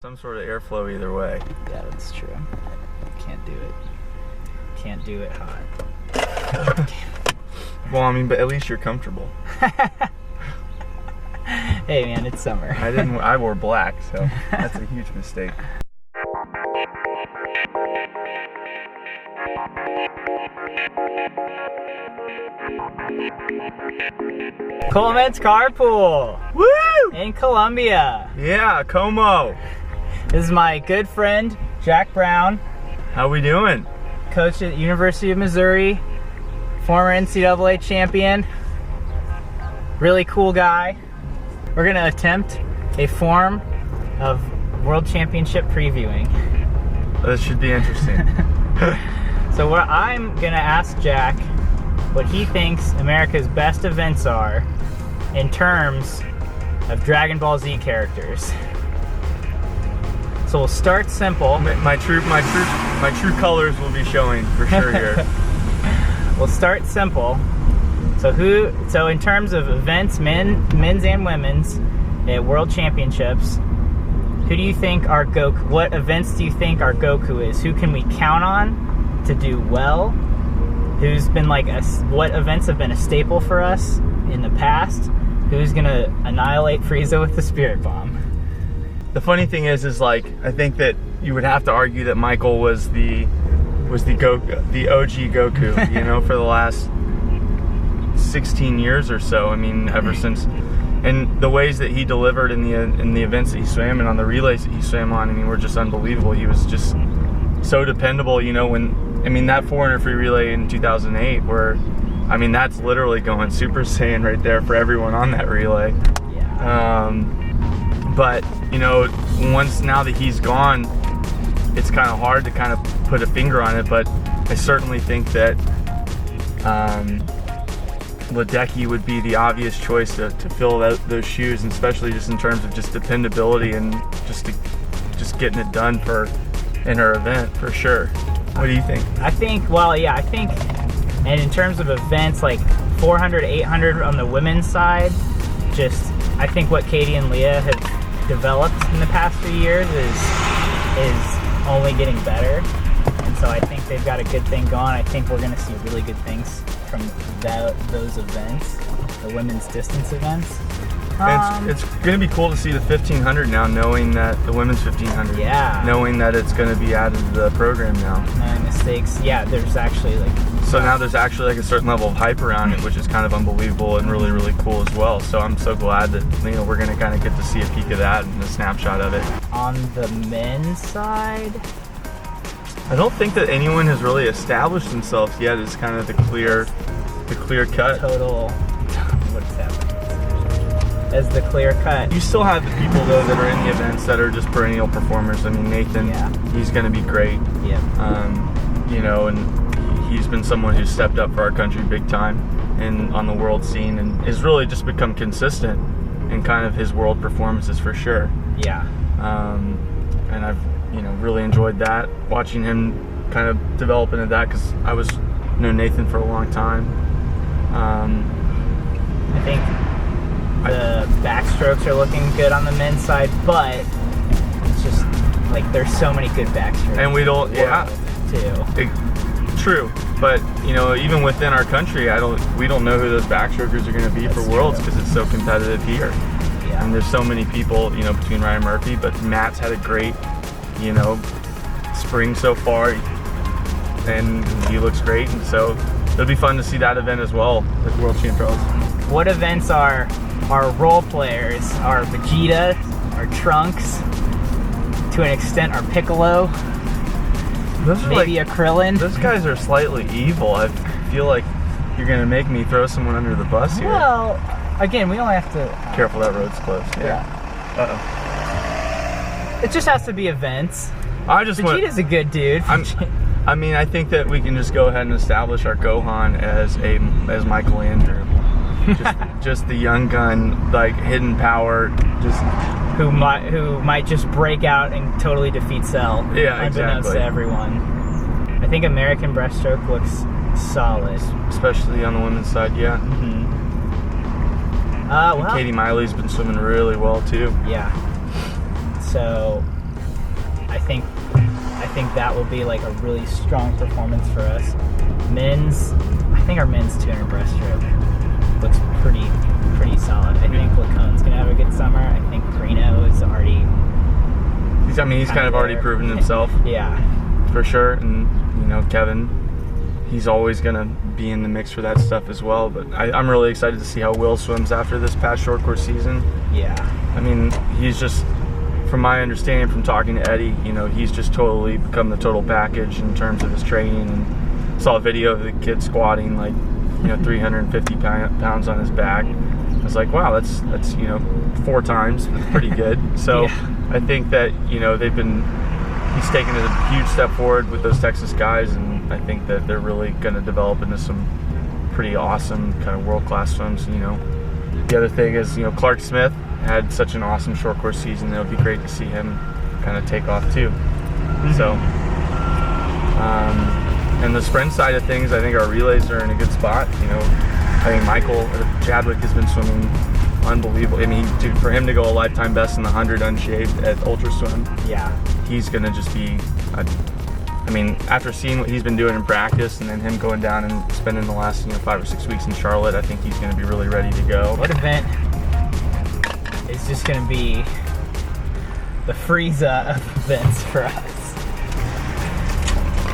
Some sort of airflow either way. Yeah, that's true. Can't do it. Can't do it hot. Well, I mean, but at least you're comfortable. Hey man, it's summer. I wore black, so that's a huge mistake. Coleman's Carpool! Woo! In Columbia. Yeah, Como. This is my good friend, Jack Brown. How we doing? Coach at the University of Missouri. Former NCAA champion. Really cool guy. We're gonna attempt a form of World Championship previewing. This should be interesting. So what I'm gonna ask Jack what he thinks America's best events are in terms of Dragon Ball Z characters. So we'll start simple. My true colors will be showing for sure here. We'll start simple. So in terms of events, men's and women's at World Championships, who do you think our Goku? What events do you think our Goku is? Who can we count on to do well? Who's been what events have been a staple for us in the past? Who's gonna annihilate Frieza with the Spirit Bomb? The funny thing is like I think that you would have to argue that Michael was the Goku, the OG Goku, you know, for the last 16 years or so. I mean, ever since, and the ways that he delivered in the events that he swam and on the relays that he swam on, I mean, were just unbelievable. He was just so dependable, you know. That 400 free relay in 2008, where, I mean, that's literally going Super Saiyan right there for everyone on that relay. Yeah. But you know, now that he's gone, it's kind of hard to kind of put a finger on it. But I certainly think that Ledecky would be the obvious choice to fill those shoes, and especially just in terms of just dependability and just getting it done in her event for sure. What do you think? I think, and in terms of events like 400, 800 on the women's side, I think what Katie and Leah have developed in the past few years is only getting better. And so I think they've got a good thing going. I think we're going to see really good things from those events, the women's distance events. It's going to be cool to see the 1500 now, knowing that the women's 1500. Yeah. Knowing that it's going to be added to the program now. No mistakes. Yeah, there's actually So now there's actually a certain level of hype around it, which is kind of unbelievable and really, really cool as well. So I'm so glad that, you know, we're going to kind of get to see a peek of that and a snapshot of it. On the men's side, I don't think that anyone has really established themselves yet as kind of the clear cut. Total. What's happening? As the clear cut. You still have the people though that are in the events that are just perennial performers. I mean, Nathan, he's going to be great. Yeah. You know, and he's been someone who's stepped up for our country big time and on the world scene, and has really just become consistent in kind of his world performances for sure. Yeah. And I've, you know, really enjoyed that, watching him kind of develop into that, because I was Nathan for a long time. I think the backstrokes are looking good on the men's side, but it's just there's so many good backstrokes. And we don't, true. But you know, even within our country, we don't know who those backstrokers are going to be for Worlds, because it's so competitive here. Yeah. And there's so many people, you know, between Ryan Murphy, but Matt's had a great, you know, spring so far, and he looks great, and so it'll be fun to see that event as well with World Champions. What events are our role players? Our Vegeta, our Trunks, to an extent our Piccolo, maybe a Krillin. Those guys are slightly evil. I feel like you're going to make me throw someone under the bus here. Well, again, we only have to... Careful, that road's close. Yeah. Uh-oh. It just has to be events. Vegeta's a good dude. I think that we can just go ahead and establish our Gohan as Michael Andrew. just the young gun, hidden power, just who might just break out and totally defeat Cell. Yeah, unbeknownst to everyone. I think American breaststroke looks solid, especially on the women's side. Yeah. Mm-hmm. Katie Miley's been swimming really well too. Yeah. So I think that will be like a really strong performance for us. I think our men's 200 breaststroke looks pretty solid. I think Lacone's gonna have a good summer. I think Reno is already. He's kind of already proven himself. Yeah, for sure. And Kevin, he's always gonna be in the mix for that stuff as well. But I'm really excited to see how Will swims after this past short course season. Yeah. He's just, from my understanding from talking to Eddie, he's just totally become the total package in terms of his training. And saw a video of the kid squatting 350 pounds on his back. I was like, wow, that's 4 times, pretty good. So yeah. I think that he's taken a huge step forward with those Texas guys, and I think that they're really going to develop into some pretty awesome kind of world-class swims. The other thing is, Clark Smith had such an awesome short course season. It would be great to see him kind of take off too. Mm-hmm. So, and the sprint side of things, I think our relays are in a good spot. I think Michael Chadwick has been swimming unbelievable. For him to go a lifetime best in the 100 unshaved at Ultra Swim, yeah, he's gonna just be. After seeing what he's been doing in practice, and then him going down and spending the last 5 or 6 weeks in Charlotte, I think he's gonna be really ready to go. What event is just gonna be the Frieza of events for us?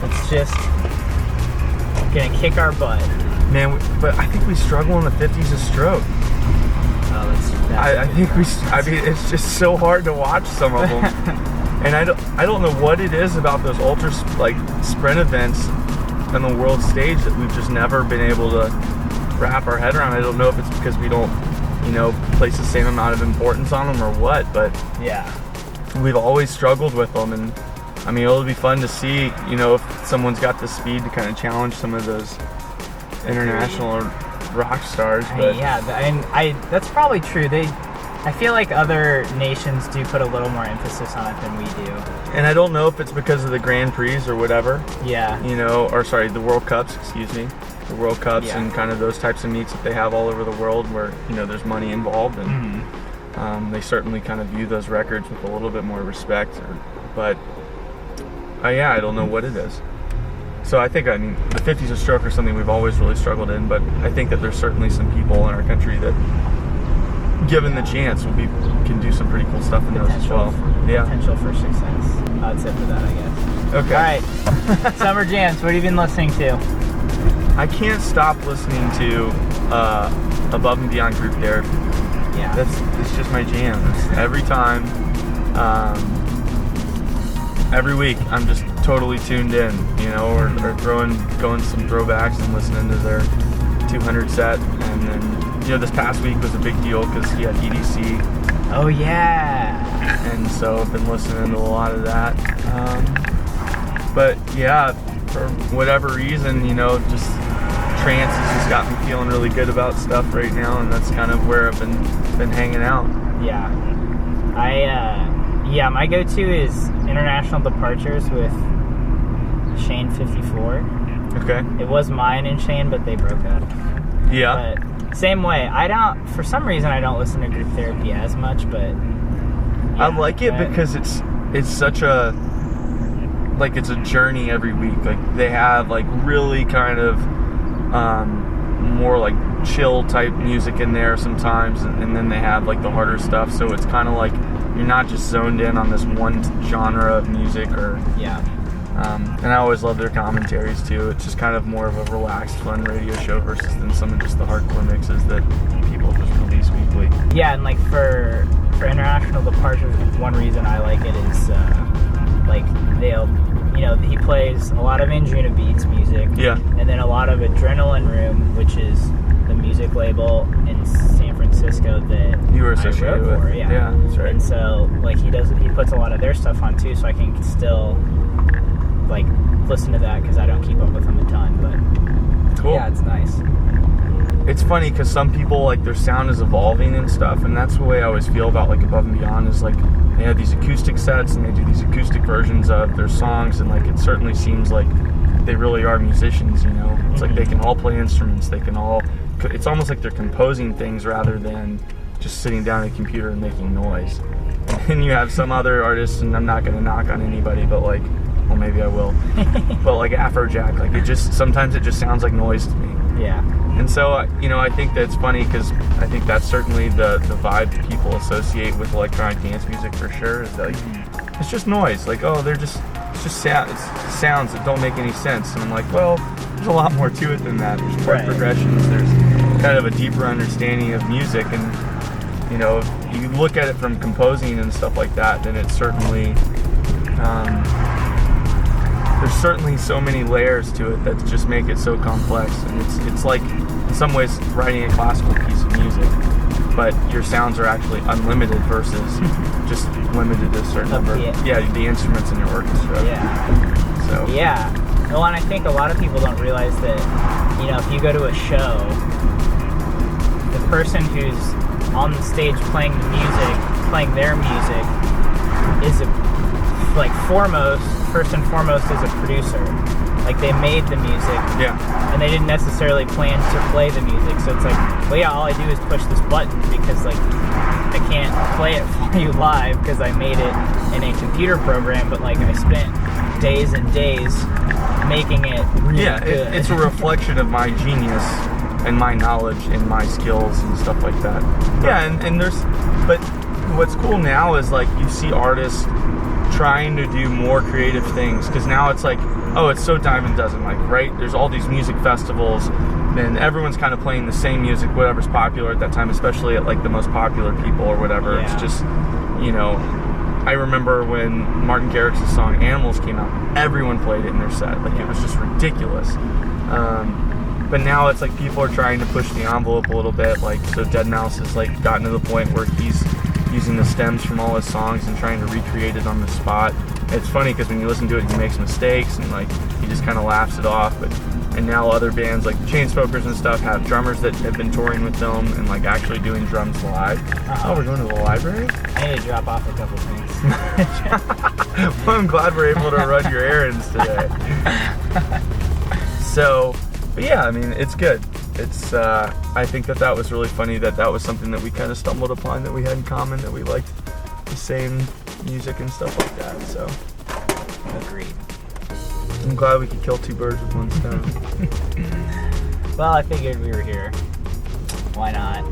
It's just gonna kick our butt. Man, but I think we struggle in the 50s of stroke. It's just so hard to watch some of them. And I don't know what it is about those ultra sprint events on the world stage that we've just never been able to wrap our head around. I don't know if it's because we don't, place the same amount of importance on them or what, but yeah, we've always struggled with them. And it'll be fun to see, if someone's got the speed to kind of challenge some of those international rock stars. But that's probably true. I feel like other nations do put a little more emphasis on it than we do. And I don't know if it's because of the Grand Prix or whatever. Yeah. The World Cups, the World Cups and kind of those types of meets that they have all over the world where, there's money involved, and they certainly kind of view those records with a little bit more respect. I don't know what it is. So I think, the 50s of stroke are something we've always really struggled in, but I think that there's certainly some people in our country that, given the chance, can do some pretty cool stuff in those as well. Potential for success. That's it for that, I guess. Okay. All right. Summer jams. What have you been listening to? I can't stop listening to Above and Beyond Group Therapy. Yeah. It's just my jam. Every time, every week, I'm just totally tuned in, or going some throwbacks and listening to their 200 set. And then, this past week was a big deal because he had EDC. Oh, yeah. And so I've been listening to a lot of that. But yeah, for whatever reason, just trance has just got me feeling really good about stuff right now, and that's kind of where I've been hanging out. Yeah. My go-to is International Departures with Shane 54. Okay. It was mine and Shane, but they broke up. Yeah. But same way. For some reason, I don't listen to Group Therapy as much, but I like it because it's such a, it's a journey every week. They have really kind of more chill type music in there sometimes, and then they have the harder stuff, so it's kind of you're not just zoned in on this one genre of music and I always love their commentaries too. It's just kind of more of a relaxed, fun radio show versus than some of just the hardcore mixes that people just release weekly. Yeah, and for International Departures, one reason I like it is he plays a lot of Injuna Beats music. Yeah. And then a lot of Adrenaline Room, which is the music label in San Francisco that you were associated with. For, yeah, that's right. And so he puts a lot of their stuff on too, so I can still listen to that because I don't keep up with them a ton. But cool. Yeah, it's nice. It's funny because some people their sound is evolving and stuff, and that's the way I always feel about Above and Beyond is they have these acoustic sets and they do these acoustic versions of their songs, and it certainly seems like they really are musicians. It's they can all play instruments. It's almost like they're composing things rather than just sitting down at a computer and making noise. then you have some other artists, and I'm not going to knock on anybody, but like, well, maybe I will. But like Afrojack, like sometimes it just sounds like noise to me. Yeah. And so, I think that's funny because I think that's certainly the vibe that people associate with electronic dance music for sure. Is like, it's just noise. Like, oh, it's just sounds that don't make any sense. And I'm like, well, there's a lot more to it than that. There's chord progressions. There's kind of a deeper understanding of music. And, if you look at it from composing and stuff like that, then it's certainly, there's certainly so many layers to it that just make it so complex. And it's like, in some ways, writing a classical piece of music, but your sounds are actually unlimited versus just limited to a certain number. The instruments in your orchestra. Yeah. So. Yeah. Well, and I think a lot of people don't realize that, if you go to a show, the person who's on the stage playing their music, is first and foremost is a producer. Like, they made the music. Yeah. And they didn't necessarily plan to play the music. So it's like, well, yeah, all I do is push this button because, like, I can't play it for you live because I made it in a computer program, but, like, I spent days and days making it really good. It's a reflection of my genius and my knowledge and my skills and stuff like that. Yeah, but what's cool now is, like, you see artists trying to do more creative things, because now it's like, oh, it's so dime a dozen, like, right? There's all these music festivals, and everyone's kind of playing the same music, whatever's popular at that time, especially at, like, the most popular people or whatever. Yeah. It's just, I remember when Martin Garrix's song Animals came out, everyone played it in their set. Like, it was just ridiculous. But now it's like people are trying to push the envelope a little bit. Like, so deadmau5 has, like, gotten to the point where he's using the stems from all his songs and trying to recreate it on the spot. It's funny because when you listen to it, he makes mistakes and, like, he just kind of laughs it off. And now other bands like Chainsmokers and stuff have drummers that have been touring with them and, like, actually doing drums live. Oh, we're going to the library? I need to drop off a couple things. Well, I'm glad we're able to run your errands today. So, but yeah, I mean, it's good. It's, I think that was really funny that was something that we kind of stumbled upon, that we had in common, that we liked the same music and stuff like that, so. Agreed. I'm glad we could kill two birds with one stone. Well, I figured we were here. Why not?